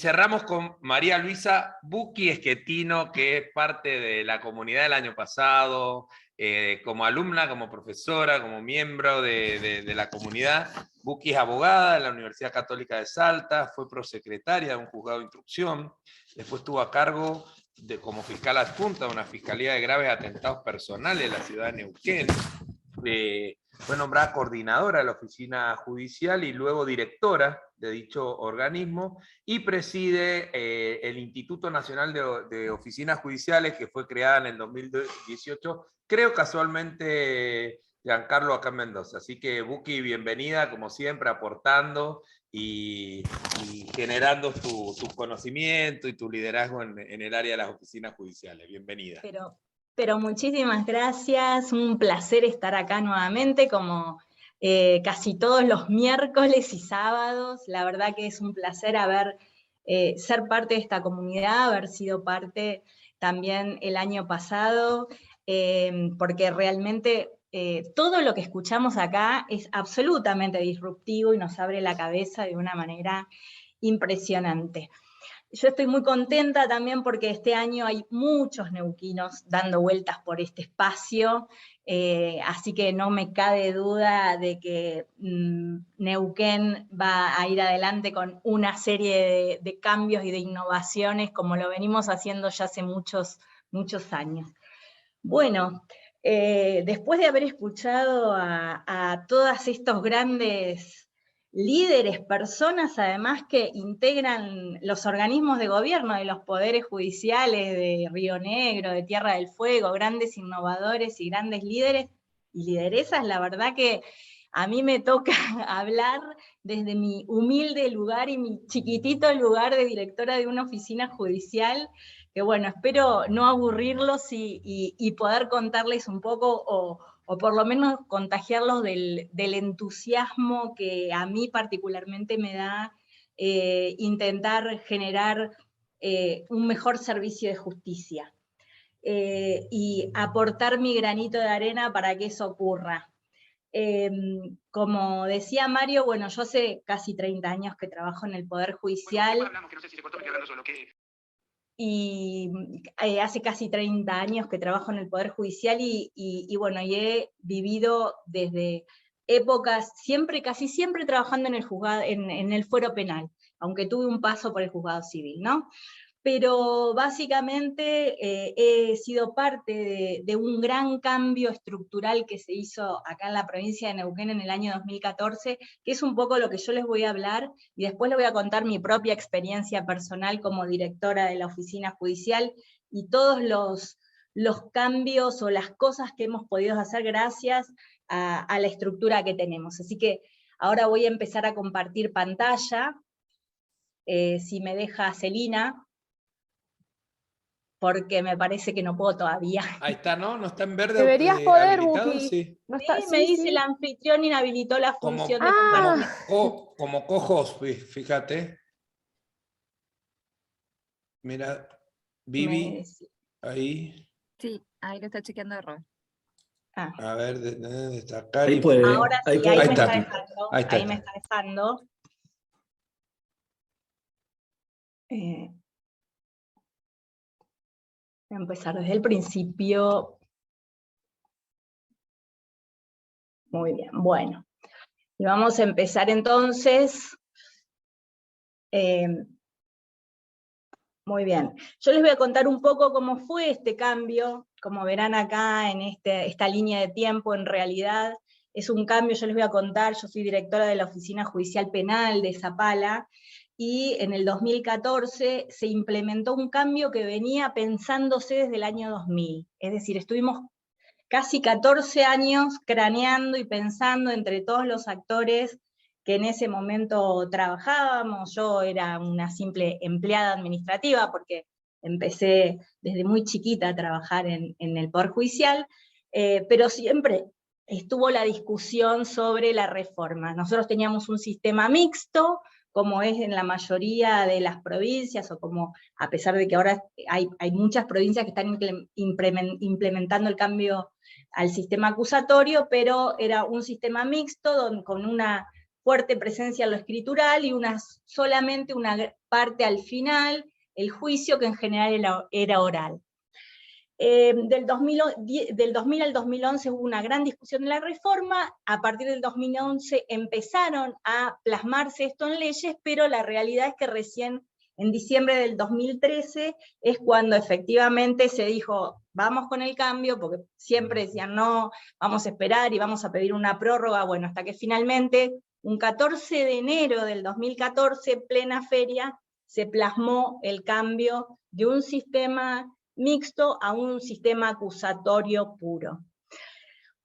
Cerramos con María Luisa Bucchi Schettino, que es parte de la comunidad del año pasado, como alumna, como profesora, como miembro de la comunidad. Bucchi es abogada en la Universidad Católica de Salta, fue prosecretaria de un juzgado de instrucción, después estuvo a cargo como fiscal adjunta de una fiscalía de graves atentados personales en la ciudad de Neuquén. Fue nombrada coordinadora de la oficina judicial y luego directora de dicho organismo, y preside el Instituto Nacional de Oficinas Judiciales, que fue creada en el 2018, creo casualmente Giancarlo acá en Mendoza. Así que Bucchi, bienvenida, como siempre, aportando y generando tu conocimiento y tu liderazgo en el área de las oficinas judiciales. Bienvenida. Pero muchísimas gracias, un placer estar acá nuevamente, como casi todos los miércoles y sábados. La verdad que es un placer ser parte de esta comunidad, haber sido parte también el año pasado, porque realmente todo lo que escuchamos acá es absolutamente disruptivo y nos abre la cabeza de una manera impresionante. Yo estoy muy contenta también porque este año hay muchos neuquinos dando vueltas por este espacio, así que no me cabe duda de que Neuquén va a ir adelante con una serie de cambios y de innovaciones como lo venimos haciendo ya hace muchos años. Bueno, después de haber escuchado a todos estos grandes líderes, personas además que integran los organismos de gobierno de los poderes judiciales de Río Negro, de Tierra del Fuego, grandes innovadores y grandes líderes y lideresas, la verdad que a mí me toca hablar desde mi humilde lugar y mi chiquitito lugar de directora de una oficina judicial, que bueno, espero no aburrirlos y poder contarles un poco o por lo menos contagiarlos del entusiasmo que a mí particularmente me da intentar generar un mejor servicio de justicia y aportar mi granito de arena para que eso ocurra. Como decía Mario, bueno, yo hace casi 30 años que trabajo en el Poder Judicial. Bueno, hablamos, que no sé si se cortó, me quedé hablando solo, y hace casi 30 años que trabajo en el Poder Judicial y bueno, y he vivido desde épocas, casi siempre trabajando en el juzgado, en el fuero penal, aunque tuve un paso por el juzgado civil, ¿no? Pero básicamente he sido parte de un gran cambio estructural que se hizo acá en la provincia de Neuquén en el año 2014, que es un poco lo que yo les voy a hablar, y después les voy a contar mi propia experiencia personal como directora de la oficina judicial, y todos los cambios o las cosas que hemos podido hacer gracias a la estructura que tenemos. Así que ahora voy a empezar a compartir pantalla, si me deja Celina, porque me parece que no puedo todavía. Ahí está, ¿no? ¿No está en verde? Deberías poder, habilitado? Bucchi. Sí. No está, sí, me dice el anfitrión inhabilitó la función de compartir. Como cojos, fíjate. Mira, Vivi, ahí. Sí, ahí lo está chequeando error. A ver, destacar. Ahí puede. Ahora sí, ahí me está dejando. Ahí me está dejando. Voy a empezar desde el principio. Muy bien, bueno. Y vamos a empezar entonces. Muy bien. Yo les voy a contar un poco cómo fue este cambio. Como verán acá en esta línea de tiempo, en realidad es un cambio, yo les voy a contar, yo soy directora de la Oficina Judicial Penal de Zapala, y en el 2014 se implementó un cambio que venía pensándose desde el año 2000. Es decir, estuvimos casi 14 años craneando y pensando entre todos los actores que en ese momento trabajábamos. Yo era una simple empleada administrativa, porque empecé desde muy chiquita a trabajar en el Poder Judicial, pero siempre estuvo la discusión sobre la reforma. Nosotros teníamos un sistema mixto, como es en la mayoría de las provincias, o como, a pesar de que ahora hay muchas provincias que están implementando el cambio al sistema acusatorio, pero era un sistema mixto con una fuerte presencia en lo escritural y solamente una parte al final, el juicio, que en general era oral. Del 2000 al 2011 hubo una gran discusión de la reforma, a partir del 2011 empezaron a plasmarse esto en leyes, pero la realidad es que recién en diciembre del 2013 es cuando efectivamente se dijo, vamos con el cambio, porque siempre decían, no, vamos a esperar y vamos a pedir una prórroga, bueno, hasta que finalmente, un 14 de enero del 2014, plena feria, se plasmó el cambio de un sistema mixto a un sistema acusatorio puro.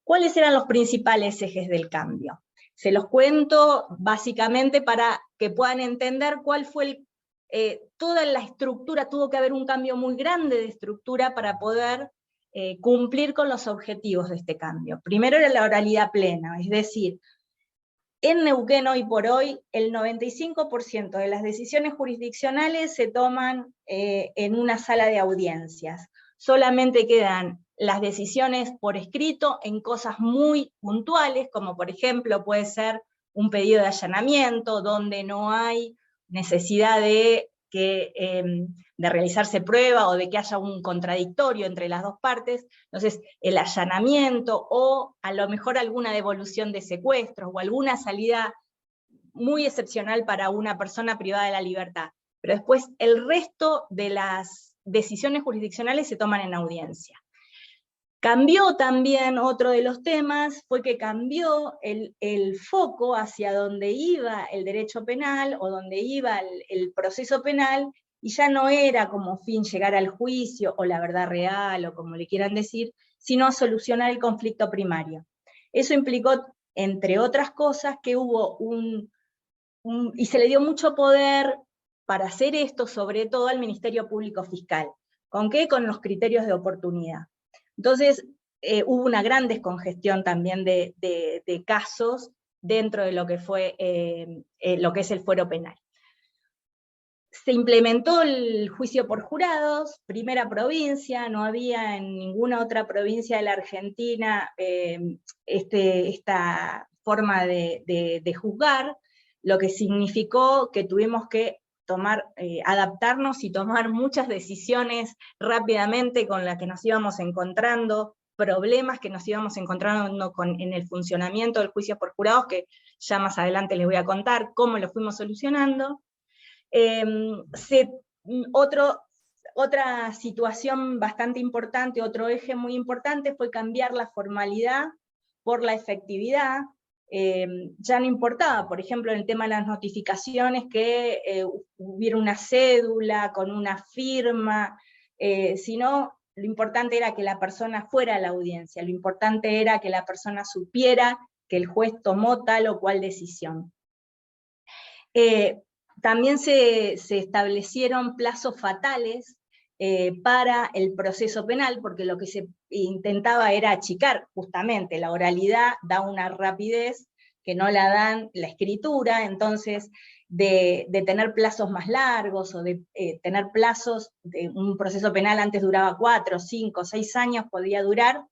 ¿Cuáles eran los principales ejes del cambio? Se los cuento básicamente para que puedan entender cuál fue toda la estructura. Tuvo que haber un cambio muy grande de estructura para poder cumplir con los objetivos de este cambio. Primero era la oralidad plena, es decir, en Neuquén hoy por hoy, el 95% de las decisiones jurisdiccionales se toman en una sala de audiencias. Solamente quedan las decisiones por escrito en cosas muy puntuales, como por ejemplo puede ser un pedido de allanamiento, donde no hay necesidad de realizarse prueba o de que haya un contradictorio entre las dos partes. Entonces, el allanamiento o a lo mejor alguna devolución de secuestros o alguna salida muy excepcional para una persona privada de la libertad. Pero después el resto de las decisiones jurisdiccionales se toman en audiencia. Cambió también, otro de los temas, fue que cambió el foco hacia donde iba el derecho penal, o donde iba el proceso penal, y ya no era como fin llegar al juicio, o la verdad real, o como le quieran decir, sino solucionar el conflicto primario. Eso implicó, entre otras cosas, que hubo y se le dio mucho poder para hacer esto, sobre todo al Ministerio Público Fiscal. ¿Con qué? Con los criterios de oportunidad. Entonces, hubo una gran descongestión también de casos dentro de lo que fue lo que es el fuero penal. Se implementó el juicio por jurados, primera provincia, no había en ninguna otra provincia de la Argentina esta forma de juzgar, lo que significó que tuvimos que adaptarnos y tomar muchas decisiones rápidamente con las que nos íbamos encontrando, problemas que nos íbamos encontrando en el funcionamiento del juicio por jurados, que ya más adelante les voy a contar cómo lo fuimos solucionando. Otra situación bastante importante, otro eje muy importante, fue cambiar la formalidad por la efectividad. Ya no importaba, por ejemplo, en el tema de las notificaciones, que hubiera una cédula con una firma, sino lo importante era que la persona fuera a la audiencia, lo importante era que la persona supiera que el juez tomó tal o cual decisión. También se establecieron plazos fatales para el proceso penal, porque lo que se intentaba era achicar justamente, la oralidad da una rapidez que no la dan la escritura, entonces de tener plazos más largos, o de tener plazos, de un proceso penal antes duraba 4, 5, 6 años, podía durar,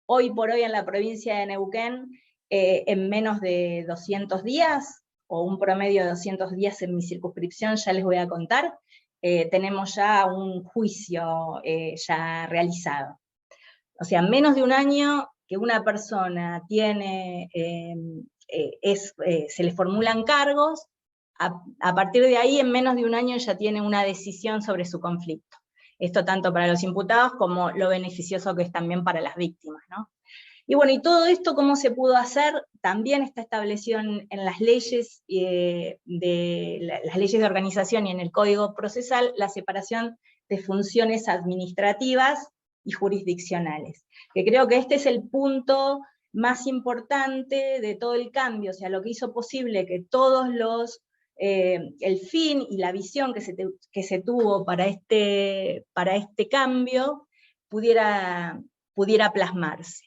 hoy por hoy en la provincia de Neuquén, en menos de 200 días, o un promedio de 200 días en mi circunscripción, ya les voy a contar, tenemos ya un juicio ya realizado. O sea, menos de un año que una persona tiene, se le formulan cargos, a partir de ahí en menos de un año ya tiene una decisión sobre su conflicto. Esto tanto para los imputados como lo beneficioso que es también para las víctimas, ¿no? Y bueno, y todo esto, ¿cómo se pudo hacer? También está establecido en las leyes las leyes de organización y en el Código Procesal, la separación de funciones administrativas y jurisdiccionales. Que creo que este es el punto más importante de todo el cambio, o sea, lo que hizo posible que todos el fin y la visión que se tuvo para este cambio pudiera plasmarse.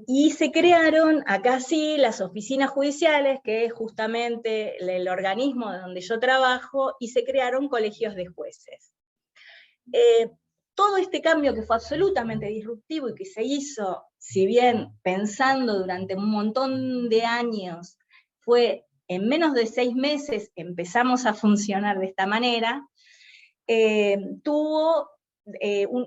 Y se crearon, acá sí, las oficinas judiciales, que es justamente el organismo donde yo trabajo, y se crearon colegios de jueces. Todo este cambio que fue absolutamente disruptivo y que se hizo, si bien pensando durante un montón de años fue en menos de 6 meses empezamos a funcionar de esta manera, tuvo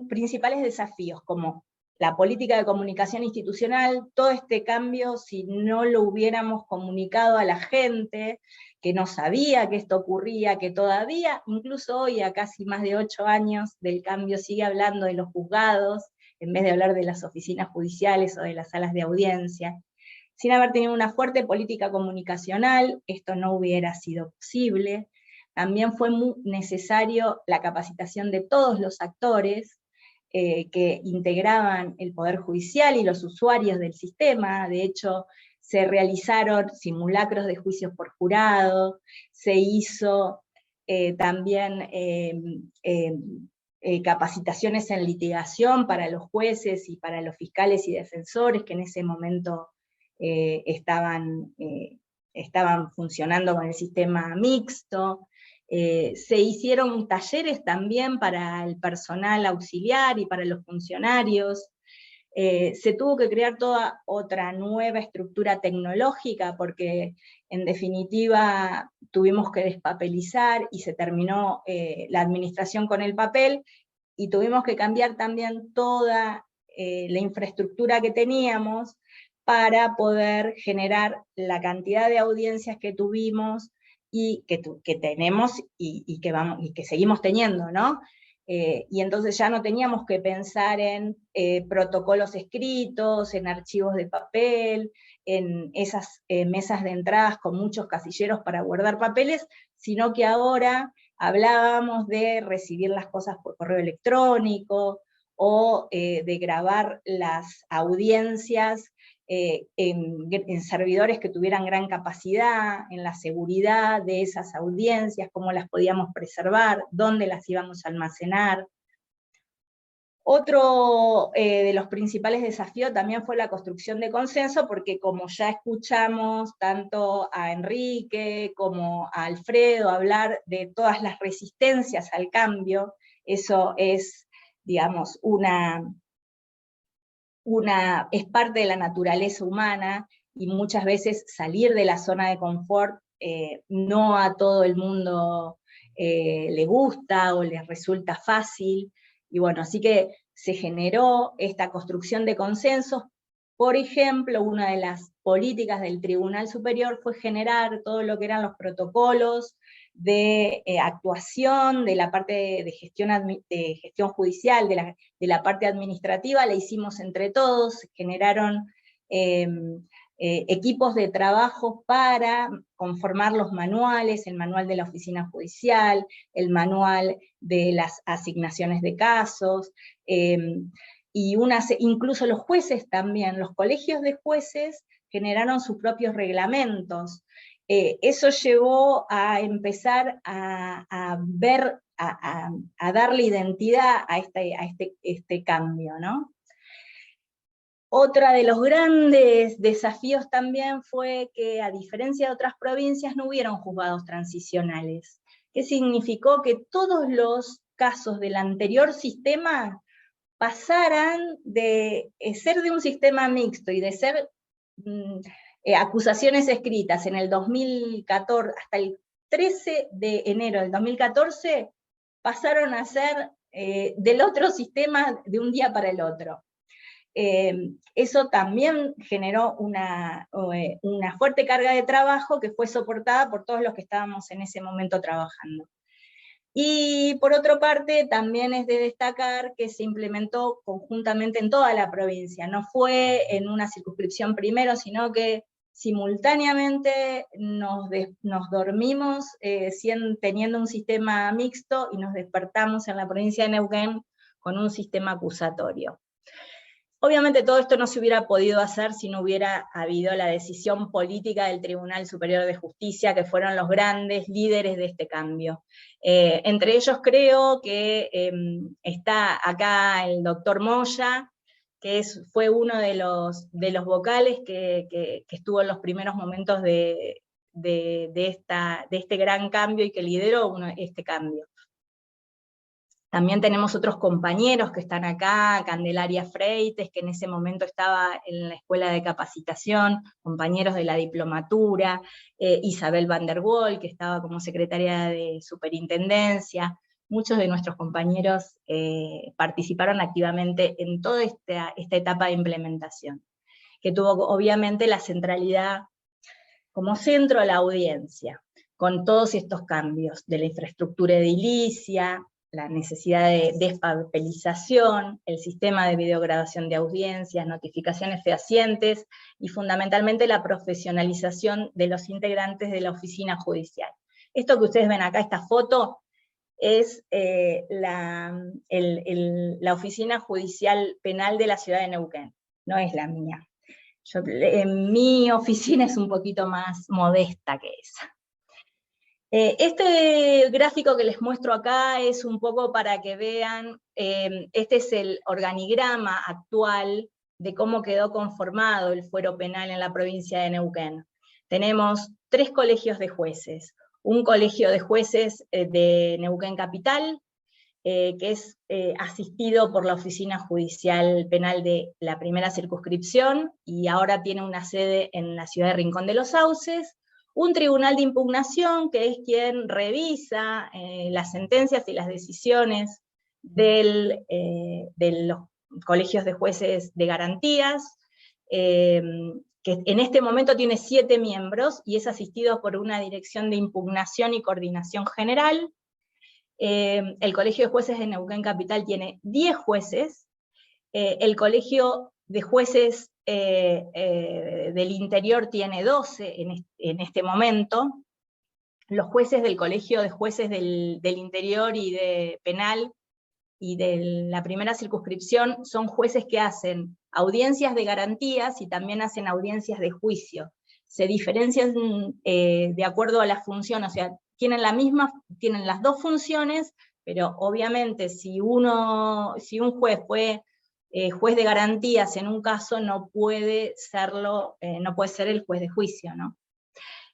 principales desafíos, como la política de comunicación institucional, todo este cambio, si no lo hubiéramos comunicado a la gente, que no sabía que esto ocurría, que todavía, incluso hoy, a casi más de 8 años del cambio, sigue hablando de los juzgados, en vez de hablar de las oficinas judiciales o de las salas de audiencia. Sin haber tenido una fuerte política comunicacional, esto no hubiera sido posible. También fue muy necesario la capacitación de todos los actores que integraban el Poder Judicial y los usuarios del sistema. De hecho, se realizaron simulacros de juicios por jurado, se hizo también capacitaciones en litigación para los jueces y para los fiscales y defensores, que en ese momento estaban funcionando con el sistema mixto. Se hicieron talleres también para el personal auxiliar y para los funcionarios. Se tuvo que crear toda otra nueva estructura tecnológica, porque en definitiva tuvimos que despapelizar y se terminó la administración con el papel, y tuvimos que cambiar también toda la infraestructura que teníamos para poder generar la cantidad de audiencias que tuvimos y que tenemos y que seguimos teniendo, ¿no? Y entonces ya no teníamos que pensar en protocolos escritos, en archivos de papel, en esas mesas de entradas con muchos casilleros para guardar papeles, sino que ahora hablábamos de recibir las cosas por correo electrónico, o de grabar las audiencias en servidores que tuvieran gran capacidad, en la seguridad de esas audiencias, cómo las podíamos preservar, dónde las íbamos a almacenar. Otro de los principales desafíos también fue la construcción de consenso, porque como ya escuchamos tanto a Enrique como a Alfredo hablar de todas las resistencias al cambio, eso es, digamos, es parte de la naturaleza humana, y muchas veces salir de la zona de confort no a todo el mundo le gusta o les resulta fácil, y bueno, así que se generó esta construcción de consensos. Por ejemplo, una de las políticas del Tribunal Superior fue generar todo lo que eran los protocolos de actuación de la parte de gestión judicial, de la parte administrativa. La hicimos entre todos, se generaron equipos de trabajo para conformar los manuales, el manual de la oficina judicial, el manual de las asignaciones de casos, y incluso los jueces también, los colegios de jueces generaron sus propios reglamentos. Eso llevó a empezar a ver, a darle identidad a este cambio, ¿no? Otra de los grandes desafíos también fue que, a diferencia de otras provincias, no hubieron juzgados transicionales. ¿Qué significó? Que todos los casos del anterior sistema pasaran de ser de un sistema mixto y de ser acusaciones escritas en el 2014, hasta el 13 de enero del 2014, pasaron a ser del otro sistema de un día para el otro. Eso también generó una fuerte carga de trabajo que fue soportada por todos los que estábamos en ese momento trabajando. Y por otra parte, también es de destacar que se implementó conjuntamente en toda la provincia, no fue en una circunscripción primero, sino que simultáneamente nos dormimos teniendo un sistema mixto, y nos despertamos en la provincia de Neuquén con un sistema acusatorio. Obviamente todo esto no se hubiera podido hacer si no hubiera habido la decisión política del Tribunal Superior de Justicia, que fueron los grandes líderes de este cambio. Entre ellos creo que está acá el doctor Moya, que fue uno de los vocales que estuvo en los primeros momentos de este gran cambio, y que lideró este cambio. También tenemos otros compañeros que están acá, Candelaria Freites, que en ese momento estaba en la escuela de capacitación, compañeros de la diplomatura, Isabel van der Wol, que estaba como secretaria de superintendencia. Muchos de nuestros compañeros participaron activamente en toda esta etapa de implementación, que tuvo obviamente la centralidad como centro a la audiencia, con todos estos cambios de la infraestructura edilicia, la necesidad de despapelización, el sistema de videograbación de audiencias, notificaciones fehacientes, y fundamentalmente la profesionalización de los integrantes de la oficina judicial. Esto que ustedes ven acá, esta foto, es la oficina judicial penal de la ciudad de Neuquén, no es la mía. Mi oficina es un poquito más modesta que esa. Este gráfico que les muestro acá es un poco para que vean, este es el organigrama actual de cómo quedó conformado el fuero penal en la provincia de Neuquén. Tenemos 3 colegios de jueces, un colegio de jueces de Neuquén Capital, que es asistido por la Oficina Judicial Penal de la Primera Circunscripción, y ahora tiene una sede en la ciudad de Rincón de los Sauces, un tribunal de impugnación, que es quien revisa las sentencias y las decisiones de los colegios de jueces de garantías, que en este momento tiene 7 miembros, y es asistido por una dirección de impugnación y coordinación general. El Colegio de Jueces de Neuquén Capital tiene 10 jueces, el Colegio de Jueces del Interior tiene 12 en este momento. Los jueces del Colegio de Jueces del Interior y de Penal y de la Primera Circunscripción son jueces que hacen audiencias de garantías y también hacen audiencias de juicio. Se diferencian de acuerdo a la función, o sea, tienen las 2 funciones, pero obviamente si un juez fue juez de garantías en un caso, no puede serlo, no puede ser el juez de juicio, ¿no?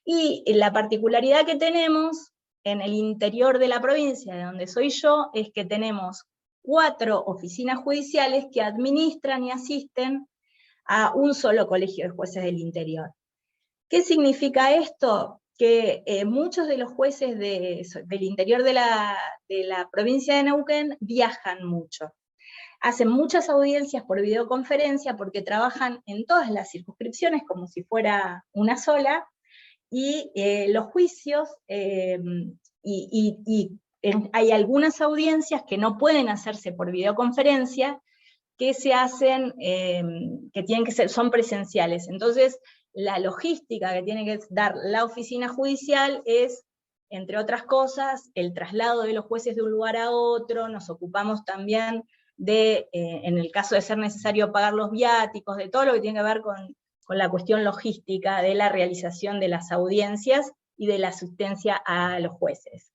Y la particularidad que tenemos en el interior de la provincia, de donde soy yo, es que tenemos 4 oficinas judiciales que administran y asisten a un solo colegio de jueces del interior. ¿Qué significa esto? Que muchos de los jueces del interior de la provincia de Neuquén viajan mucho. Hacen muchas audiencias por videoconferencia porque trabajan en todas las circunscripciones como si fuera una sola, y los juicios, hay algunas audiencias que no pueden hacerse por videoconferencia, que se hacen, que tienen que ser, son presenciales. Entonces, la logística que tiene que dar la oficina judicial es, entre otras cosas, el traslado de los jueces de un lugar a otro. Nos ocupamos también de, en el caso de ser necesario, pagar los viáticos, de todo lo que tiene que ver con la cuestión logística de la realización de las audiencias y de la asistencia a los jueces.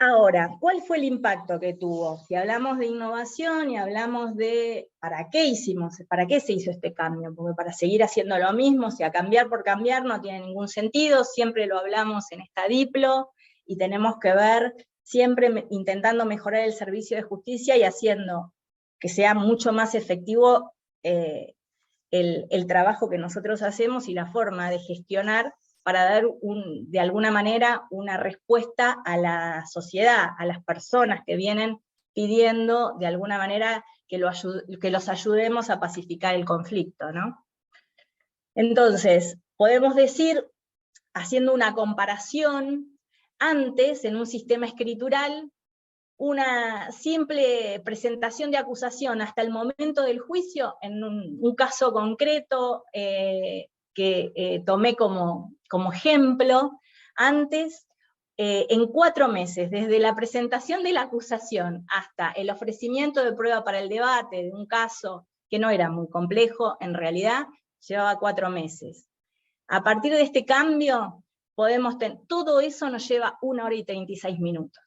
Ahora, ¿cuál fue el impacto que tuvo? Si hablamos de innovación y hablamos de para qué se hizo este cambio, porque para seguir haciendo lo mismo, o sea, cambiar por cambiar no tiene ningún sentido, siempre lo hablamos en esta diplo, y tenemos que ver, siempre intentando mejorar el servicio de justicia y haciendo que sea mucho más efectivo el trabajo que nosotros hacemos y la forma de gestionar, para dar de alguna manera una respuesta a la sociedad, a las personas que vienen pidiendo de alguna manera que los ayudemos a pacificar el conflicto, ¿no? Entonces, podemos decir, haciendo una comparación, antes en un sistema escritural, una simple presentación de acusación hasta el momento del juicio, en un caso concreto que tomé como ejemplo, antes, en 4 meses, desde la presentación de la acusación hasta el ofrecimiento de prueba para el debate de un caso que no era muy complejo, en realidad llevaba 4 meses. A partir de este cambio, todo eso nos lleva 1 hora y 36 minutos.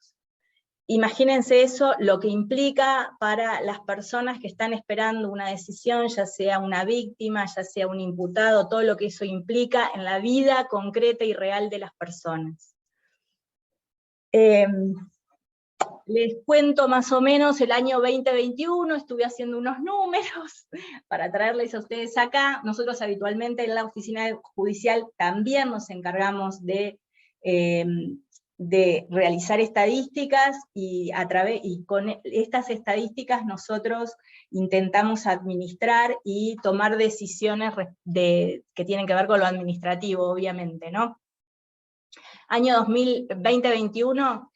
Imagínense eso, lo que implica para las personas que están esperando una decisión, ya sea una víctima, ya sea un imputado, todo lo que eso implica en la vida concreta y real de las personas. les cuento más o menos el año 2021, estuve haciendo unos números para traerles a ustedes acá. Nosotros habitualmente en la oficina judicial también nos encargamos de realizar estadísticas, y con estas estadísticas nosotros intentamos administrar y tomar decisiones que tienen que ver con lo administrativo, obviamente, ¿no? Año 2021,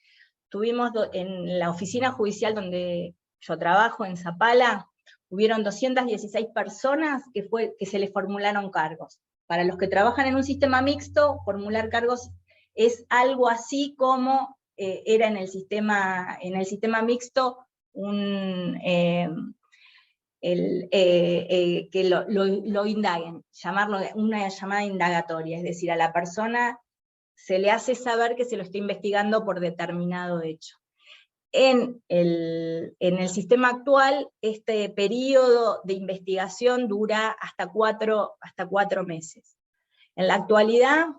tuvimos en la oficina judicial donde yo trabajo, en Zapala, hubieron 216 personas que se les formularon cargos. Para los que trabajan en un sistema mixto, formular cargos es algo así como era en el sistema mixto que lo indaguen, llamarlo una llamada indagatoria, es decir, a la persona se le hace saber que se lo está investigando por determinado hecho. En el sistema actual, este periodo de investigación dura hasta 4 meses. En la actualidad,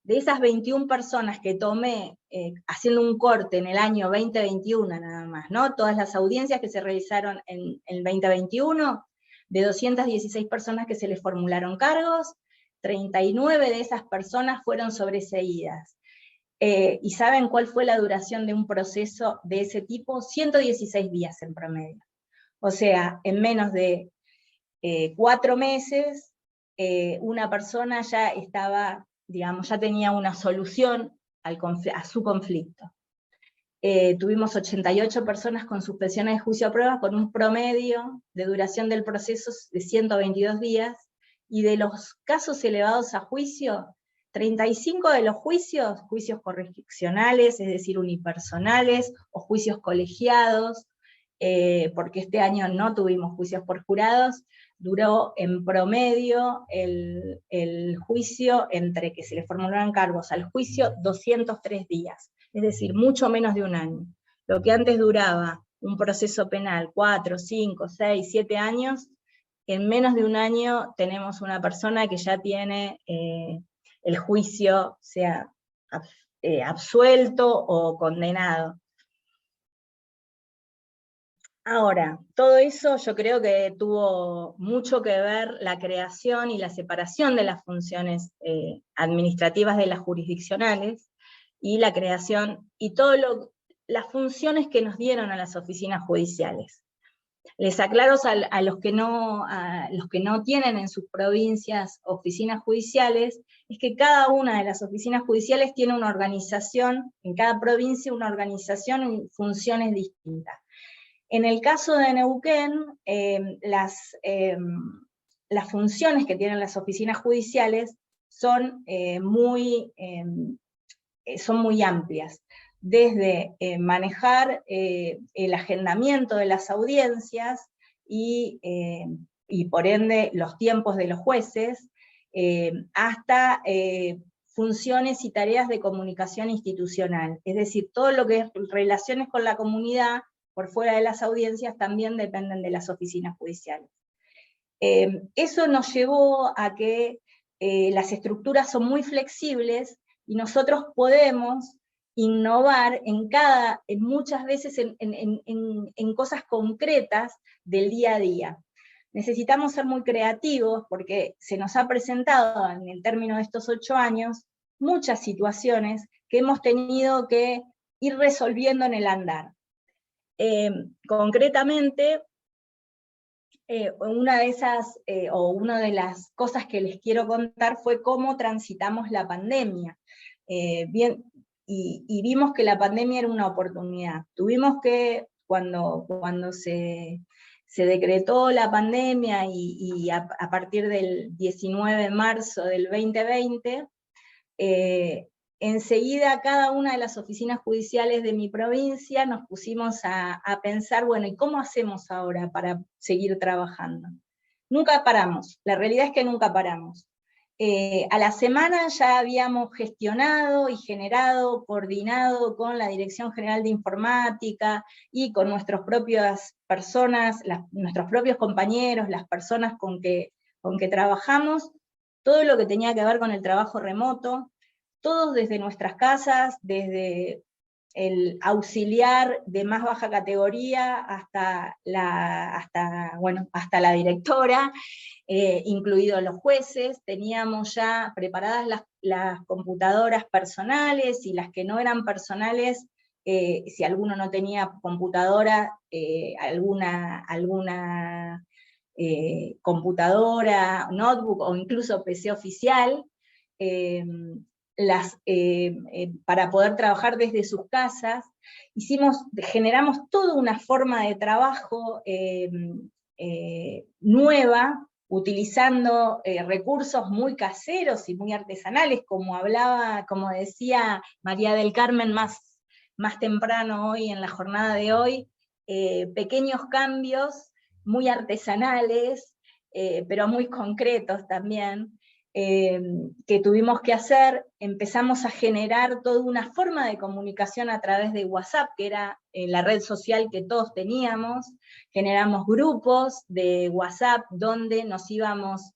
de esas 21 personas que tomé, haciendo un corte en el año 2021 nada más, ¿no? Todas las audiencias que se realizaron en el 2021, de 216 personas que se les formularon cargos, 39 de esas personas fueron sobreseídas. ¿Y saben cuál fue la duración de un proceso de ese tipo? 116 días en promedio. O sea, en menos de 4 meses, una persona ya estaba, digamos, ya tenía una solución a su conflicto. Tuvimos 88 personas con suspensiones de juicio a prueba, con un promedio de duración del proceso de 122 días, y de los casos elevados a juicio, 35 de los juicios correccionales, es decir, unipersonales, o juicios colegiados, porque este año no tuvimos juicios por jurados, duró en promedio el juicio, entre que se le formularon cargos al juicio, 203 días, es decir, mucho menos de un año. Lo que antes duraba un proceso penal 4, 5, 6, 7 años, en menos de un año tenemos una persona que ya tiene el juicio, sea absuelto o condenado. Ahora, todo eso yo creo que tuvo mucho que ver la creación y la separación de las funciones administrativas de las jurisdiccionales, y la creación, y las funciones que nos dieron a las oficinas judiciales. Les aclaro a los que no tienen en sus provincias oficinas judiciales, es que cada una de las oficinas judiciales tiene una organización, en cada provincia una organización y funciones distintas. En el caso de Neuquén, las funciones que tienen las oficinas judiciales son muy amplias, desde manejar el agendamiento de las audiencias y por ende los tiempos de los jueces, hasta funciones y tareas de comunicación institucional, es decir, todo lo que es relaciones con la comunidad por fuera de las audiencias también dependen de las oficinas judiciales. Eso nos llevó a que las estructuras son muy flexibles, y nosotros podemos innovar muchas veces en cosas concretas del día a día. Necesitamos ser muy creativos, porque se nos ha presentado en el término de estos 8 años muchas situaciones que hemos tenido que ir resolviendo en el andar. Concretamente, una de las cosas que les quiero contar fue cómo transitamos la pandemia. Y vimos que la pandemia era una oportunidad. Tuvimos que, cuando se decretó la pandemia, y a partir del 19 de marzo del 2020, enseguida cada una de las oficinas judiciales de mi provincia nos pusimos a pensar, bueno, ¿y cómo hacemos ahora para seguir trabajando? Nunca paramos, la realidad es que nunca paramos. A la semana ya habíamos gestionado y generado, coordinado con la Dirección General de Informática y con nuestras propias personas, nuestros propios compañeros, las personas con que trabajamos, todo lo que tenía que ver con el trabajo remoto, todos desde nuestras casas, desde el auxiliar de más baja categoría hasta la directora, incluidos los jueces. Teníamos ya preparadas las computadoras personales, y las que no eran personales, si alguno no tenía computadora, alguna computadora, notebook o incluso PC oficial, para poder trabajar desde sus casas. Generamos toda una forma de trabajo nueva, utilizando recursos muy caseros y muy artesanales, como decía María del Carmen más temprano hoy en la jornada de hoy, pequeños cambios muy artesanales, pero muy concretos también, que tuvimos que hacer. Empezamos a generar toda una forma de comunicación a través de WhatsApp, que era la red social que todos teníamos. Generamos grupos de WhatsApp donde nos íbamos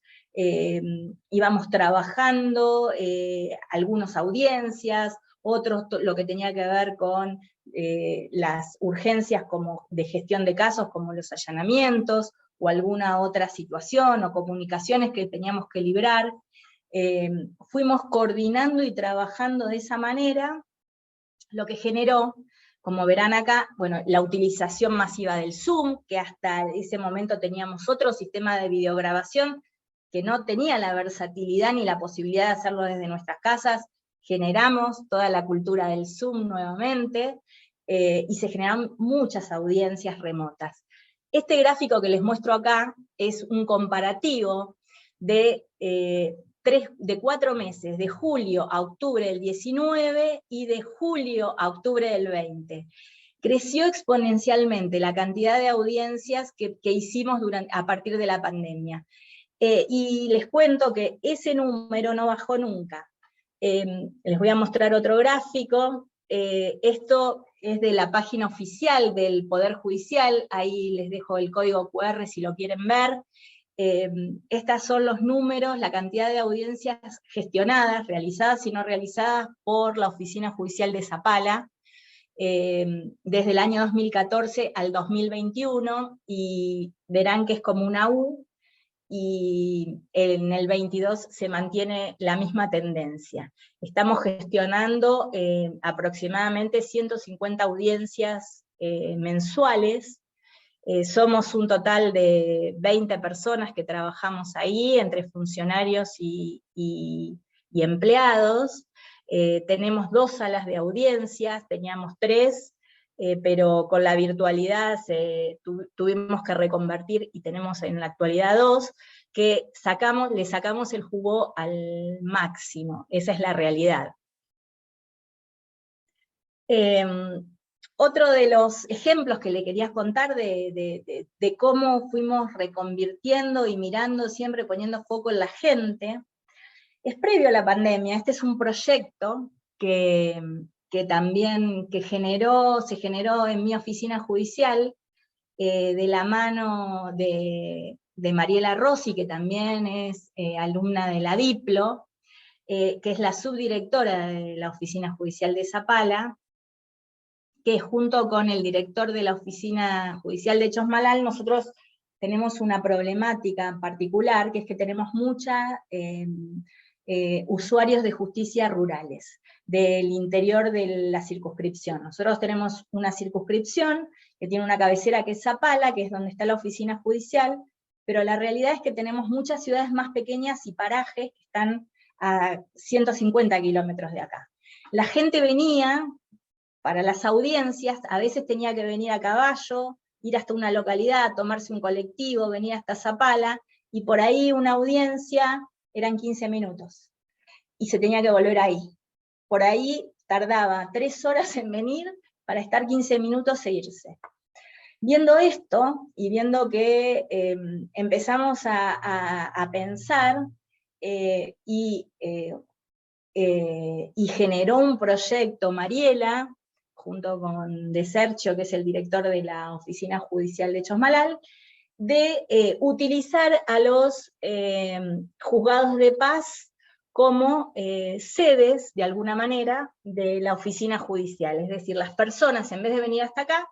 trabajando, algunas audiencias, otros lo que tenía que ver con las urgencias como de gestión de casos, como los allanamientos, o alguna otra situación, o comunicaciones que teníamos que librar. Fuimos coordinando y trabajando de esa manera, lo que generó, como verán acá, bueno, la utilización masiva del Zoom, que hasta ese momento teníamos otro sistema de videograbación que no tenía la versatilidad ni la posibilidad de hacerlo desde nuestras casas. Generamos toda la cultura del Zoom nuevamente, y se generaron muchas audiencias remotas. Este gráfico que les muestro acá es un comparativo de 4 meses, de julio a octubre del 19 y de julio a octubre del 20. Creció exponencialmente la cantidad de audiencias que hicimos a partir de la pandemia. Y les cuento que ese número no bajó nunca. Les voy a mostrar otro gráfico. Esto es de la página oficial del Poder Judicial, ahí les dejo el código QR si lo quieren ver. Estos son los números, la cantidad de audiencias gestionadas, realizadas y no realizadas por la Oficina Judicial de Zapala, desde el año 2014 al 2021, y verán que es como una U, y en el 22 se mantiene la misma tendencia. Estamos gestionando aproximadamente 150 audiencias mensuales. Somos un total de 20 personas que trabajamos ahí, entre funcionarios y empleados. Tenemos 2 salas de audiencias, teníamos 3, pero con la virtualidad tuvimos que reconvertir, y tenemos en la actualidad 2, que le sacamos el jugo al máximo. Esa es la realidad. Otro de los ejemplos que le quería contar de cómo fuimos reconvirtiendo y mirando, siempre poniendo foco en la gente, es previo a la pandemia. Este es un proyecto que se generó en mi oficina judicial, de la mano de Mariela Rossi, que también es alumna de la Diplo, que es la subdirectora de la oficina judicial de Zapala, que junto con el director de la Oficina Judicial de Chosmalal, nosotros tenemos una problemática particular, que es que tenemos muchos usuarios de justicia rurales, del interior de la circunscripción. Nosotros tenemos una circunscripción que tiene una cabecera que es Zapala, que es donde está la oficina judicial, pero la realidad es que tenemos muchas ciudades más pequeñas y parajes que están a 150 kilómetros de acá. La gente venía para las audiencias, a veces tenía que venir a caballo, ir hasta una localidad, tomarse un colectivo, venir hasta Zapala, y por ahí una audiencia eran 15 minutos, y se tenía que volver ahí. Por ahí tardaba 3 horas en venir para estar 15 minutos e irse. Viendo esto, y viendo que empezamos a pensar, y generó un proyecto Mariela, junto con De Sergio, que es el director de la Oficina Judicial de Chosmalal, de utilizar a los juzgados de paz como sedes, de alguna manera, de la oficina judicial. Es decir, las personas, en vez de venir hasta acá,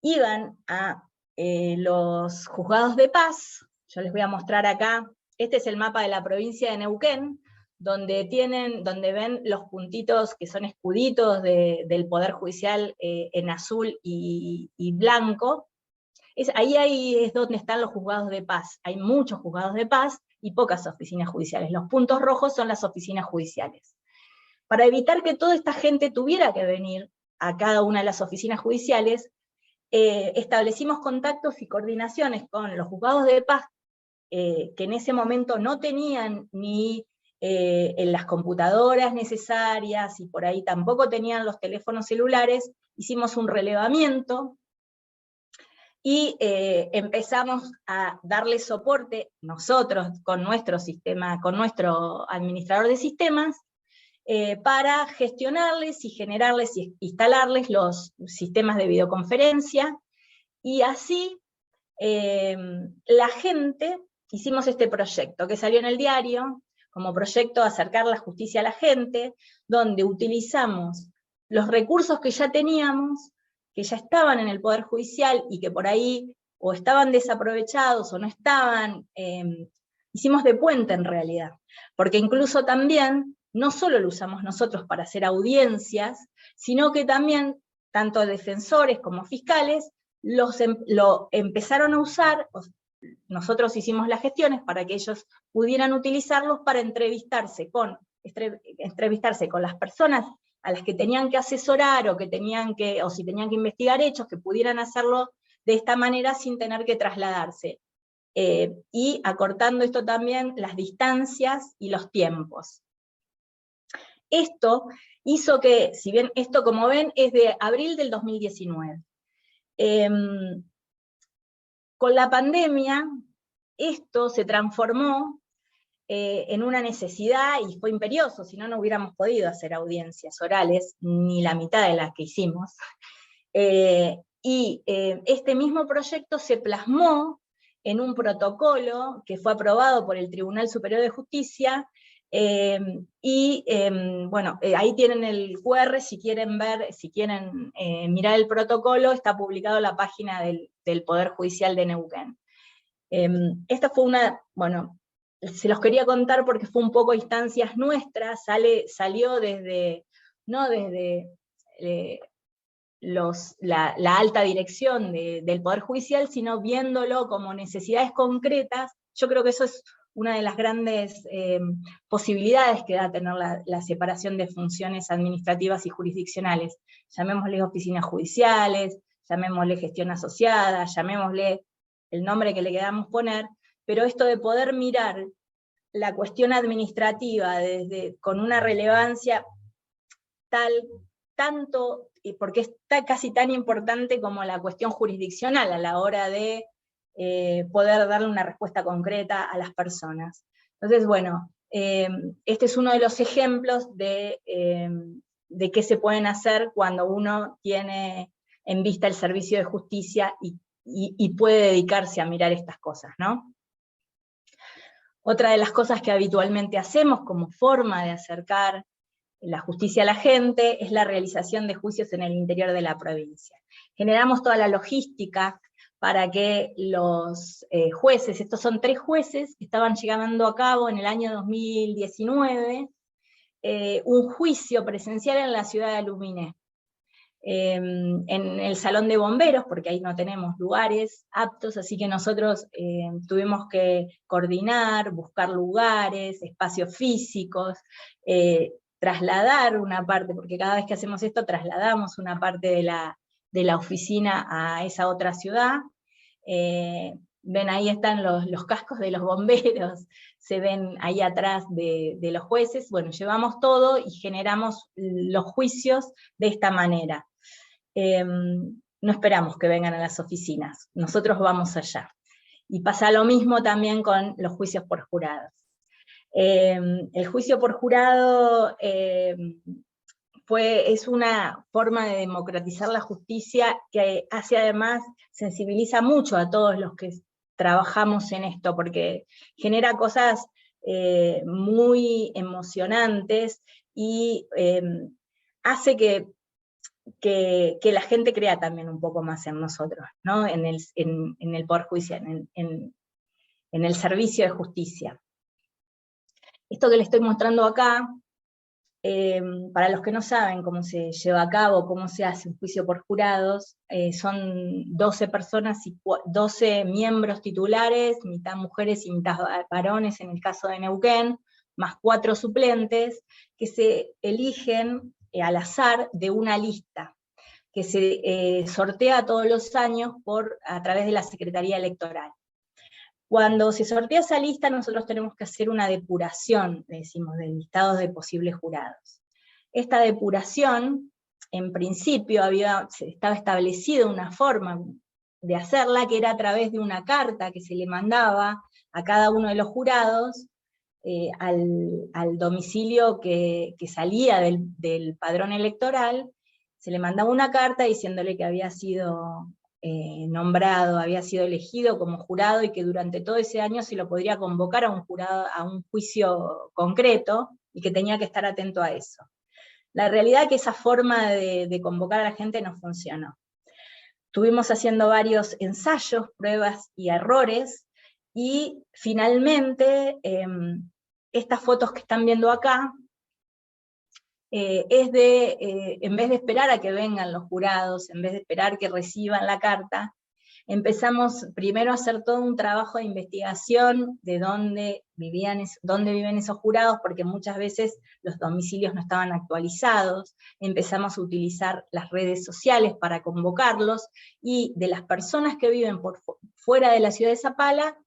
iban a los juzgados de paz. Yo les voy a mostrar acá, este es el mapa de la provincia de Neuquén, donde ven los puntitos que son escuditos del Poder Judicial en azul y blanco. Ahí es donde están los juzgados de paz. Hay muchos juzgados de paz y pocas oficinas judiciales. Los puntos rojos son las oficinas judiciales. Para evitar que toda esta gente tuviera que venir a cada una de las oficinas judiciales, establecimos contactos y coordinaciones con los juzgados de paz, que en ese momento no tenían ni en las computadoras necesarias, y por ahí tampoco tenían los teléfonos celulares. Hicimos un relevamiento, y empezamos a darle soporte nosotros con nuestro sistema, con nuestro administrador de sistemas, para gestionarles y generarles y instalarles los sistemas de videoconferencia, y así la gente, hicimos este proyecto que salió en el diario, como proyecto Acercar la Justicia a la Gente, donde utilizamos los recursos que ya teníamos, que ya estaban en el Poder Judicial y que por ahí o estaban desaprovechados o no estaban, hicimos de puente en realidad, porque incluso también, no solo lo usamos nosotros para hacer audiencias, sino que también, tanto defensores como fiscales, lo empezaron a usar. Nosotros hicimos las gestiones para que ellos pudieran utilizarlos para entrevistarse con las personas a las que tenían que asesorar, o si tenían que investigar hechos, que pudieran hacerlo de esta manera sin tener que trasladarse. Y acortando esto también las distancias y los tiempos. Esto hizo que, si bien esto, como ven, es de abril del 2019, con la pandemia, esto se transformó en una necesidad, y fue imperioso, si no, no hubiéramos podido hacer audiencias orales, ni la mitad de las que hicimos. Este mismo proyecto se plasmó en un protocolo que fue aprobado por el Tribunal Superior de Justicia, bueno, ahí tienen el QR, si quieren mirar el protocolo, está publicado en la página del Poder Judicial de Neuquén. Esta fue bueno, se los quería contar porque fue un poco instancias nuestras, salió desde, no desde la alta dirección del Poder Judicial, sino viéndolo como necesidades concretas. Yo creo que eso es una de las grandes posibilidades que da a tener la separación de funciones administrativas y jurisdiccionales. Llamémosle oficinas judiciales, llamémosle gestión asociada, llamémosle el nombre que le queramos poner, pero esto de poder mirar la cuestión administrativa con una relevancia tanto, porque está casi tan importante como la cuestión jurisdiccional a la hora de poder darle una respuesta concreta a las personas. Entonces, bueno, este es uno de los ejemplos de qué se pueden hacer cuando uno tiene en vista el servicio de justicia y puede dedicarse a mirar estas cosas, ¿no? Otra de las cosas que habitualmente hacemos como forma de acercar la justicia a la gente es la realización de juicios en el interior de la provincia. Generamos toda la logística para que los jueces, estos son 3 jueces que estaban llevando a cabo en el año 2019, un juicio presencial en la ciudad de Luminé. En el salón de bomberos, porque ahí no tenemos lugares aptos, así que nosotros tuvimos que coordinar, buscar lugares, espacios físicos, trasladar una parte, porque cada vez que hacemos esto trasladamos una parte de la oficina a esa otra ciudad. Ven, ahí están los cascos de los bomberos, se ven ahí atrás de los jueces. Bueno, llevamos todo y generamos los juicios de esta manera. No esperamos que vengan a las oficinas, nosotros vamos allá. Y pasa lo mismo también con los juicios por jurados. El juicio por jurado es una forma de democratizar la justicia que además sensibiliza mucho a todos los que trabajamos en esto, porque genera cosas muy emocionantes, y hace que la gente crea también un poco más en nosotros, ¿no? en el Poder Judicial, en el servicio de justicia. Esto que les estoy mostrando acá, para los que no saben cómo se lleva a cabo, cómo se hace un juicio por jurados, son 12 personas y 12 miembros titulares, mitad mujeres y mitad varones en el caso de Neuquén, más 4 suplentes, que se eligen al azar de una lista, que se sortea todos los años a través de la Secretaría Electoral. Cuando se sortea esa lista, nosotros tenemos que hacer una depuración, le decimos, de listados de posibles jurados. Esta depuración, en principio, estaba establecida una forma de hacerla, que era a través de una carta que se le mandaba a cada uno de los jurados, al domicilio que salía del padrón electoral. Se le mandaba una carta diciéndole que había sido nombrado, había sido elegido como jurado, y que durante todo ese año se lo podría convocar a un juicio concreto, y que tenía que estar atento a eso. La realidad es que esa forma de convocar a la gente no funcionó. Estuvimos haciendo varios ensayos, pruebas y errores, y finalmente estas fotos que están viendo acá, en vez de esperar a que vengan los jurados, en vez de esperar que reciban la carta, empezamos primero a hacer todo un trabajo de investigación de dónde viven esos jurados, porque muchas veces los domicilios no estaban actualizados. Empezamos a utilizar las redes sociales para convocarlos, y de las personas que viven fuera de la ciudad de Zapala,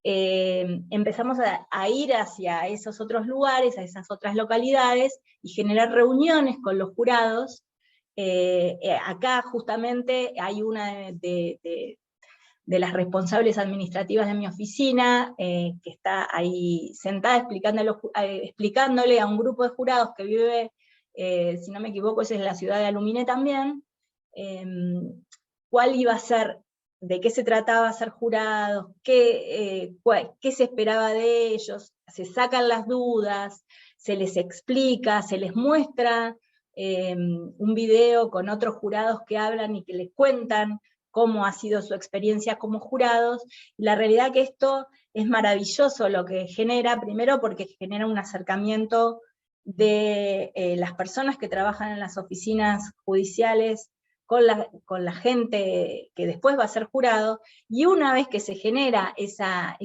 empezamos a ir hacia esos otros lugares, a esas otras localidades, y generar reuniones con los jurados. Acá justamente hay una de las responsables administrativas de mi oficina, que está ahí sentada explicándole a un grupo de jurados que vive, si no me equivoco, esa es la ciudad de Aluminé también, cuál iba a ser, de qué se trataba ser jurados, qué se esperaba de ellos. Se sacan las dudas, se les explica, se les muestra un video con otros jurados que hablan y que les cuentan cómo ha sido su experiencia como jurados. La realidad que esto es maravilloso lo que genera, primero porque genera un acercamiento de las personas que trabajan en las oficinas judiciales con la gente que después va a ser jurado, y una vez que se genera esa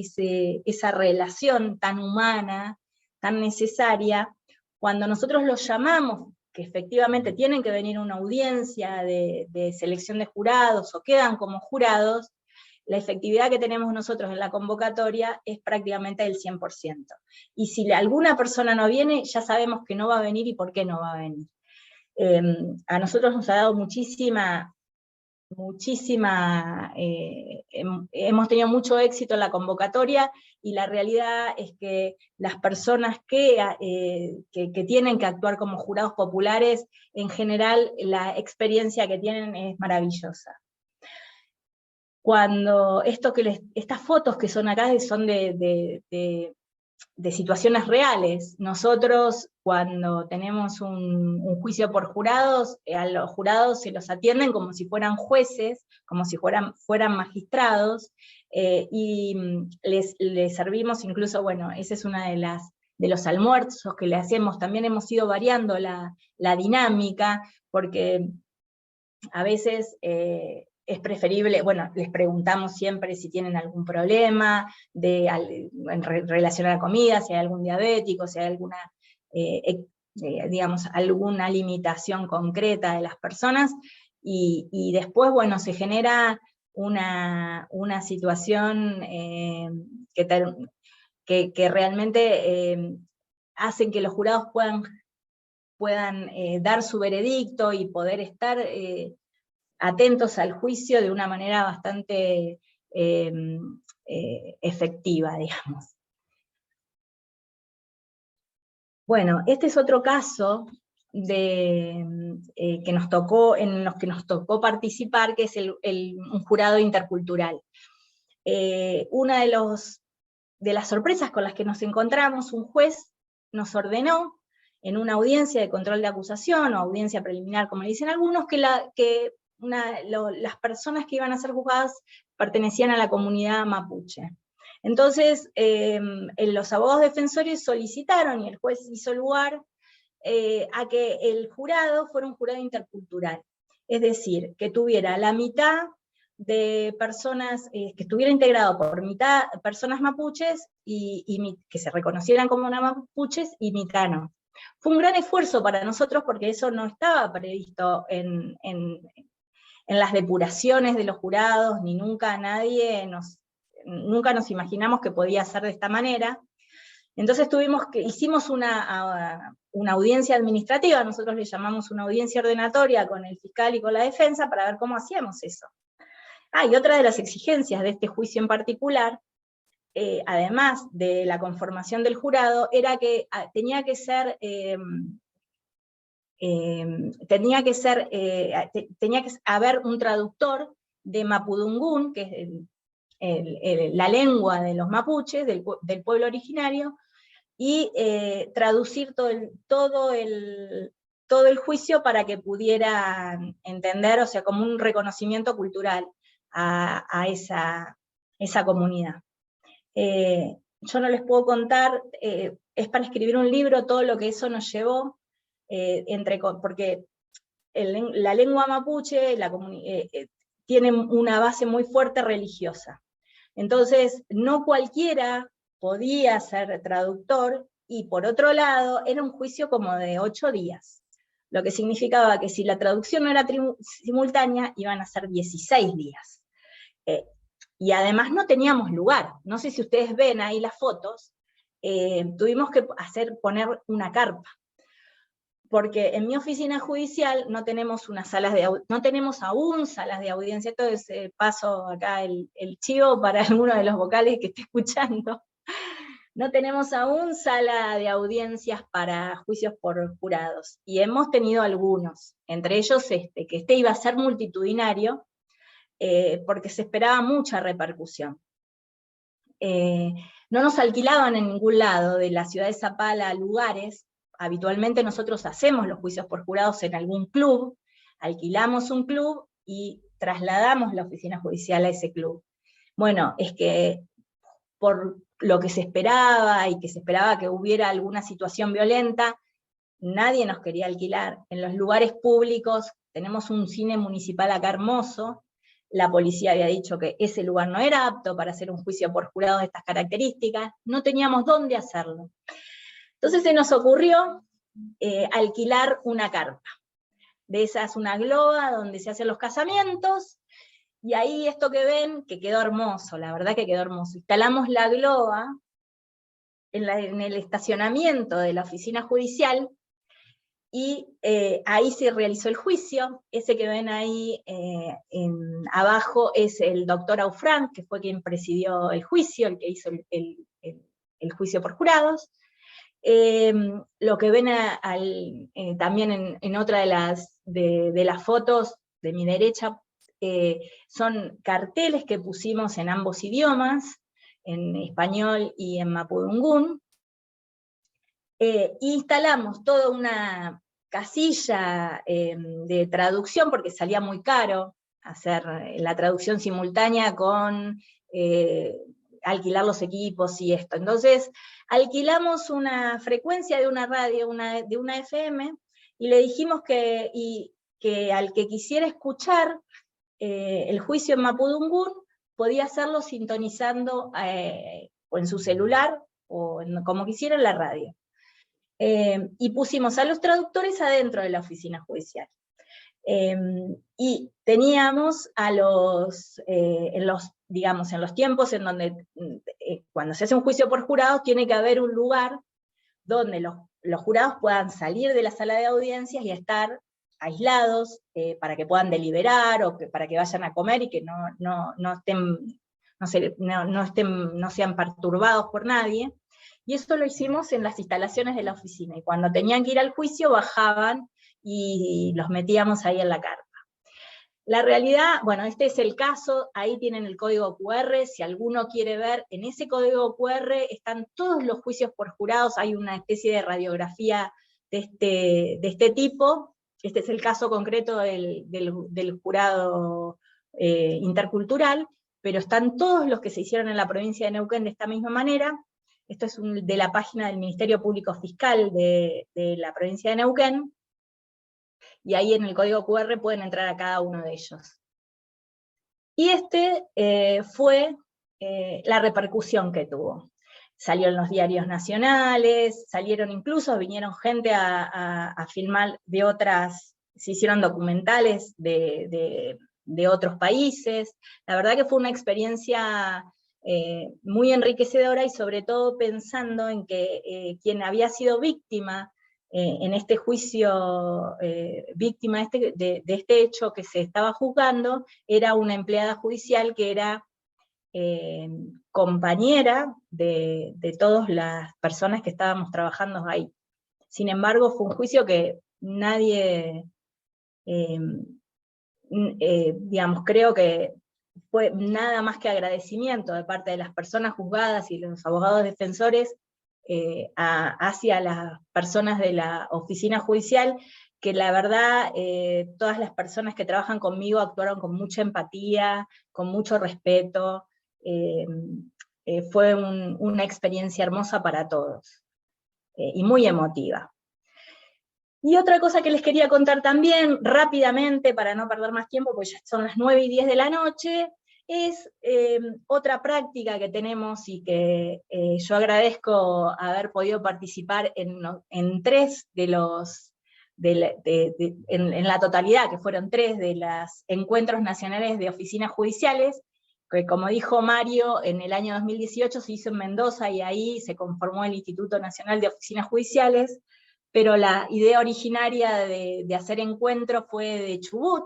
relación tan humana, tan necesaria, cuando nosotros los llamamos, que efectivamente tienen que venir a una audiencia de selección de jurados, o quedan como jurados, la efectividad que tenemos nosotros en la convocatoria es prácticamente del 100%. Y si alguna persona no viene, ya sabemos que no va a venir y por qué no va a venir. A nosotros nos ha dado hemos tenido mucho éxito en la convocatoria, y la realidad es que las personas que tienen que actuar como jurados populares, en general la experiencia que tienen es maravillosa. Cuando estas fotos que son acá son de situaciones reales. Nosotros, cuando tenemos un juicio por jurados, a los jurados se los atienden como si fueran jueces, como si fueran magistrados, y les servimos incluso, bueno, esa es una de los almuerzos que le hacemos. También hemos ido variando la dinámica, porque a veces es preferible, bueno, les preguntamos siempre si tienen algún problema en relación a la comida, si hay algún diabético, si hay alguna, digamos, alguna limitación concreta de las personas, y después, bueno, se genera una situación que realmente hacen que los jurados puedan dar su veredicto y poder estar atentos al juicio de una manera bastante efectiva, digamos. Bueno, este es otro caso en los que nos tocó participar, que es un jurado intercultural. Uno de los de las sorpresas con las que nos encontramos, un juez nos ordenó, en una audiencia de control de acusación, o audiencia preliminar, como le dicen algunos, que las personas que iban a ser juzgadas pertenecían a la comunidad mapuche. Entonces, los abogados defensores solicitaron, y el juez hizo lugar, a que el jurado fuera un jurado intercultural. Es decir, que tuviera la mitad de personas, que estuviera integrado por mitad personas mapuches, y que se reconocieran como mapuches, y mitad no. Fue un gran esfuerzo para nosotros porque eso no estaba previsto en las depuraciones de los jurados, ni nunca nunca nos imaginamos que podía ser de esta manera. Entonces hicimos una audiencia administrativa, nosotros le llamamos una audiencia ordenatoria con el fiscal y con la defensa para ver cómo hacíamos eso. Y otra de las exigencias de este juicio en particular, además de la conformación del jurado, era que tenía que haber un traductor de mapudungún, que es la lengua de los mapuches, del pueblo originario, y traducir todo el juicio para que pudieran entender, o sea, como un reconocimiento cultural a esa comunidad. Yo no les puedo contar, es para escribir un libro todo lo que eso nos llevó, porque la lengua mapuche tiene una base muy fuerte religiosa. Entonces, no cualquiera podía ser traductor, y por otro lado, era un juicio como de 8 días, lo que significaba que si la traducción no era simultánea, iban a ser 16 días. Y además no teníamos lugar. No sé si ustedes ven ahí las fotos, tuvimos que poner una carpa, porque en mi oficina judicial no tenemos aún salas de audiencia. Entonces paso acá el chivo para alguno de los vocales que esté escuchando. No tenemos aún sala de audiencias para juicios por jurados, y hemos tenido algunos, entre ellos que iba a ser multitudinario, porque se esperaba mucha repercusión. No nos alquilaban en ningún lado de la ciudad de Zapala lugares. Habitualmente nosotros hacemos los juicios por jurados en algún club, alquilamos un club y trasladamos la oficina judicial a ese club. Bueno, es que por lo que se esperaba, y que se esperaba que hubiera alguna situación violenta, nadie nos quería alquilar. En los lugares públicos, tenemos un cine municipal acá hermoso, la policía había dicho que ese lugar no era apto para hacer un juicio por jurado de estas características, no teníamos dónde hacerlo. Entonces se nos ocurrió alquilar una carpa. De esas, una globa donde se hacen los casamientos, y ahí esto que ven, que quedó hermoso, la verdad que quedó hermoso. Instalamos la globa en el estacionamiento de la oficina judicial, y ahí se realizó el juicio. Ese que ven ahí abajo es el doctor Aufranc, que fue quien presidió el juicio, el que hizo el juicio por jurados. Lo que ven también en otra de las fotos de mi derecha, son carteles que pusimos en ambos idiomas, en español y en mapudungún. Instalamos toda una casilla de traducción, porque salía muy caro hacer la traducción simultánea con alquilar los equipos y esto. Entonces alquilamos una frecuencia de una radio, de una FM, y le dijimos que al que quisiera escuchar el juicio en mapudungún podía hacerlo sintonizando o en su celular, o como quisiera en la radio. Y pusimos a los traductores adentro de la oficina judicial. Y teníamos en los tiempos en donde cuando se hace un juicio por jurados, tiene que haber un lugar donde los jurados puedan salir de la sala de audiencias y estar aislados, para que puedan deliberar, o para que vayan a comer y que no sean perturbados por nadie. Y eso lo hicimos en las instalaciones de la oficina, y cuando tenían que ir al juicio bajaban y los metíamos ahí en la carpa. La realidad, bueno, este es el caso, ahí tienen el código QR, si alguno quiere ver, en ese código QR están todos los juicios por jurados, hay una especie de radiografía de este tipo, este es el caso concreto del jurado intercultural, pero están todos los que se hicieron en la provincia de Neuquén de esta misma manera. Esto es de la página del Ministerio Público Fiscal de la provincia de Neuquén, y ahí en el código QR pueden entrar a cada uno de ellos. Y fue la repercusión que tuvo. Salió en los diarios nacionales, vinieron gente a filmar de otras, se hicieron documentales de otros países. La verdad que fue una experiencia muy enriquecedora, y sobre todo pensando en que quien había sido víctima en este juicio, víctima de este hecho que se estaba juzgando, era una empleada judicial que era compañera de todas las personas que estábamos trabajando ahí. Sin embargo, fue un juicio que nadie, digamos, creo que fue nada más que agradecimiento de parte de las personas juzgadas y los abogados defensores hacia las personas de la oficina judicial, que la verdad todas las personas que trabajan conmigo actuaron con mucha empatía, con mucho respeto. Fue una experiencia hermosa para todos, y muy emotiva. Y otra cosa que les quería contar también, rápidamente, para no perder más tiempo, porque ya son las 9:10 de la noche, es otra práctica que tenemos y que yo agradezco haber podido participar en 3 de los, en la totalidad, que fueron 3 de los encuentros nacionales de oficinas judiciales, que como dijo Mario, en el año 2018 se hizo en Mendoza, y ahí se conformó el Instituto Nacional de Oficinas Judiciales, pero la idea originaria de hacer encuentros fue de Chubut,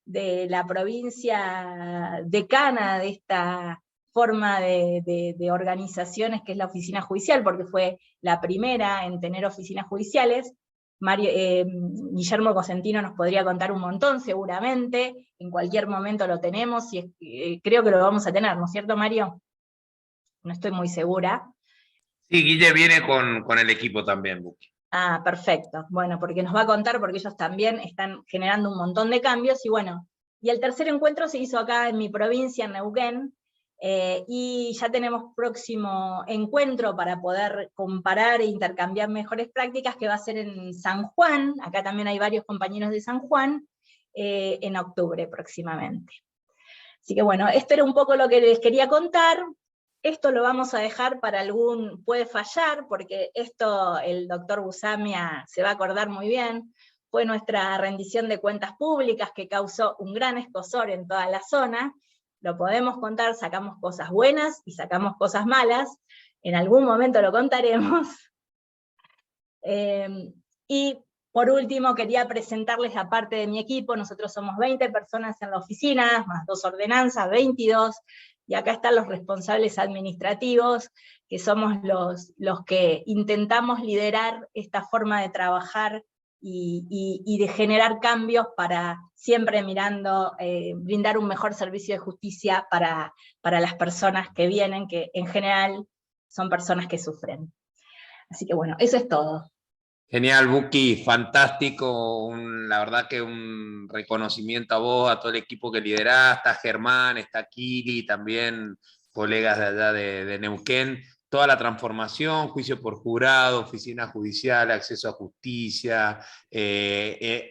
de la provincia decana de esta forma de organizaciones que es la oficina judicial, porque fue la primera en tener oficinas judiciales. Guillermo Cosentino nos podría contar un montón, seguramente, en cualquier momento lo tenemos, y creo que lo vamos a tener, ¿no es cierto, Mario? No estoy muy segura. Sí, Guille viene con el equipo también, Buki. Ah, perfecto. Bueno, porque nos va a contar, porque ellos también están generando un montón de cambios, y bueno, y el tercer encuentro se hizo acá en mi provincia, en Neuquén, y ya tenemos próximo encuentro para poder comparar e intercambiar mejores prácticas, que va a ser en San Juan. Acá también hay varios compañeros de San Juan, en octubre próximamente. Así que bueno, esto era un poco lo que les quería contar. Esto lo vamos a dejar para puede fallar, porque esto el doctor Busamia se va a acordar muy bien, fue nuestra rendición de cuentas públicas que causó un gran escozor en toda la zona. Lo podemos contar, sacamos cosas buenas y sacamos cosas malas, en algún momento lo contaremos. Y por último, quería presentarles a parte de mi equipo. Nosotros somos 20 personas en la oficina, más 2 ordenanzas, 22, y acá están los responsables administrativos, que somos los que intentamos liderar esta forma de trabajar y de generar cambios para siempre mirando, brindar un mejor servicio de justicia para las personas que vienen, que en general son personas que sufren. Así que bueno, eso es todo. Genial, Buki, fantástico, la verdad que un reconocimiento a vos, a todo el equipo que liderás, está Germán, está Kili, también colegas de allá de Neuquén, toda la transformación, juicio por jurado, oficina judicial, acceso a justicia,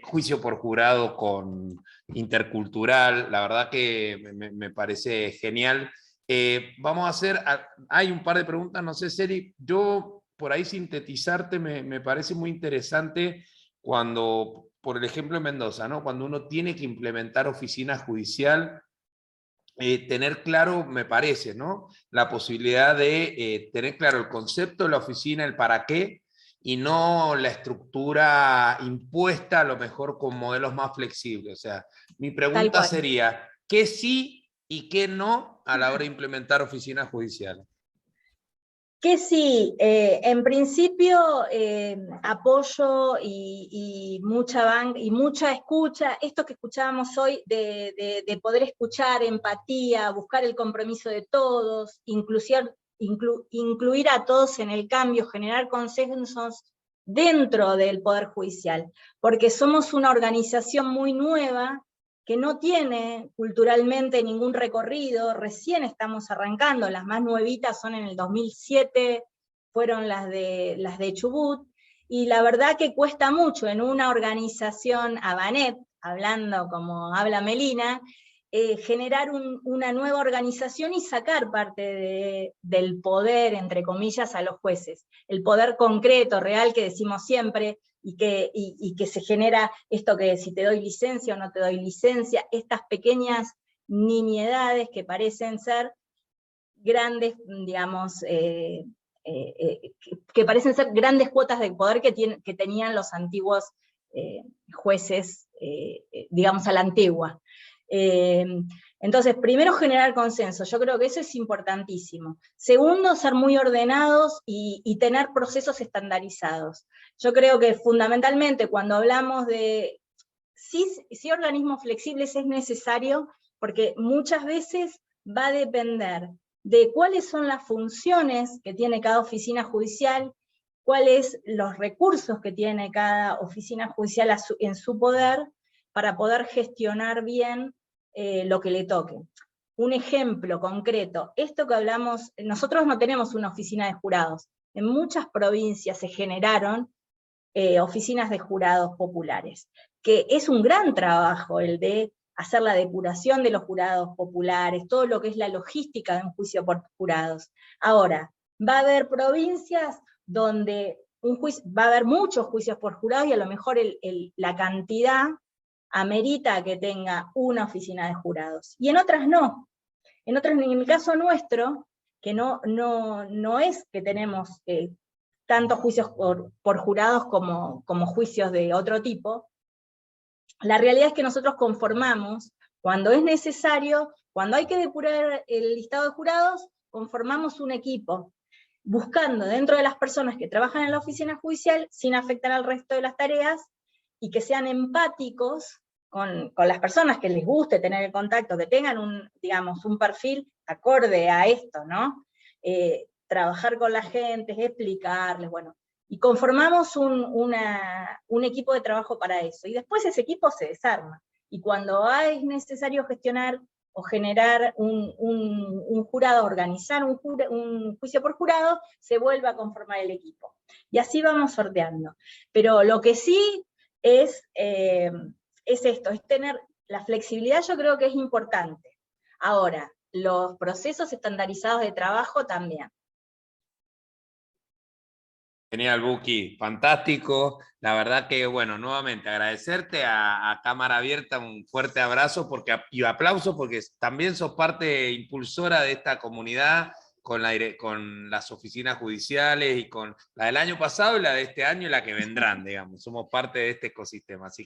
juicio por jurado con intercultural, la verdad que me parece genial. Vamos a hacer, hay un par de preguntas, no sé, Seri, yo por ahí sintetizarte me parece muy interesante cuando, por el ejemplo de Mendoza, ¿no? Cuando uno tiene que implementar oficina judicial, tener claro, me parece, ¿no? La posibilidad de tener claro el concepto de la oficina, el para qué, y no la estructura impuesta, a lo mejor con modelos más flexibles. O sea, mi pregunta sería, ¿qué sí y qué no a la hora de implementar oficinas judiciales? Que sí, en principio apoyo y mucha escucha, esto que escuchábamos hoy de poder escuchar, empatía, buscar el compromiso de todos, incluir a todos en el cambio, generar consensos dentro del Poder Judicial, porque somos una organización muy nueva, que no tiene culturalmente ningún recorrido, recién estamos arrancando, las más nuevitas son en el 2007, fueron las de Chubut, y la verdad que cuesta mucho en una organización Abanet, hablando como habla Melina, generar una nueva organización y sacar parte del poder, entre comillas, a los jueces. El poder concreto, real, que decimos siempre, y que se genera esto que si te doy licencia o no te doy licencia, estas pequeñas nimiedades que parecen ser grandes, digamos, que parecen ser grandes cuotas de poder que tenían los antiguos jueces, digamos, a la antigua. Entonces, primero generar consenso, yo creo que eso es importantísimo. Segundo, ser muy ordenados y tener procesos estandarizados. Yo creo que fundamentalmente cuando hablamos de sí organismos flexibles es necesario, porque muchas veces va a depender de cuáles son las funciones que tiene cada oficina judicial, cuáles los recursos que tiene cada oficina judicial en su poder, para poder gestionar bien lo que le toque. Un ejemplo concreto, esto que hablamos, nosotros no tenemos una oficina de jurados, en muchas provincias se generaron oficinas de jurados populares, que es un gran trabajo el de hacer la depuración de los jurados populares, todo lo que es la logística de un juicio por jurados. Ahora, va a haber provincias donde va a haber muchos juicios por jurados y a lo mejor la cantidad amerita que tenga una oficina de jurados, y en otras no. En el caso nuestro, que no es que tenemos tantos juicios por jurados como juicios de otro tipo, la realidad es que nosotros conformamos, cuando es necesario, cuando hay que depurar el listado de jurados, conformamos un equipo, buscando dentro de las personas que trabajan en la oficina judicial, sin afectar al resto de las tareas, y que sean empáticos con las personas, que les guste tener el contacto, que tengan digamos, un perfil acorde a esto, ¿no? Trabajar con la gente, explicarles, bueno, y conformamos un equipo de trabajo para eso, y después ese equipo se desarma, y cuando es necesario gestionar o generar un jurado, organizar un juicio por jurado, se vuelve a conformar el equipo. Y así vamos sorteando. Pero lo que sí es esto, es tener la flexibilidad, yo creo que es importante. Ahora, los procesos estandarizados de trabajo también. Genial, Buki, fantástico. La verdad que, bueno, nuevamente agradecerte a cámara abierta, un fuerte abrazo y aplauso porque también sos parte impulsora de esta comunidad con las oficinas judiciales y con la del año pasado y la de este año y la que vendrán, digamos. Somos parte de este ecosistema. Así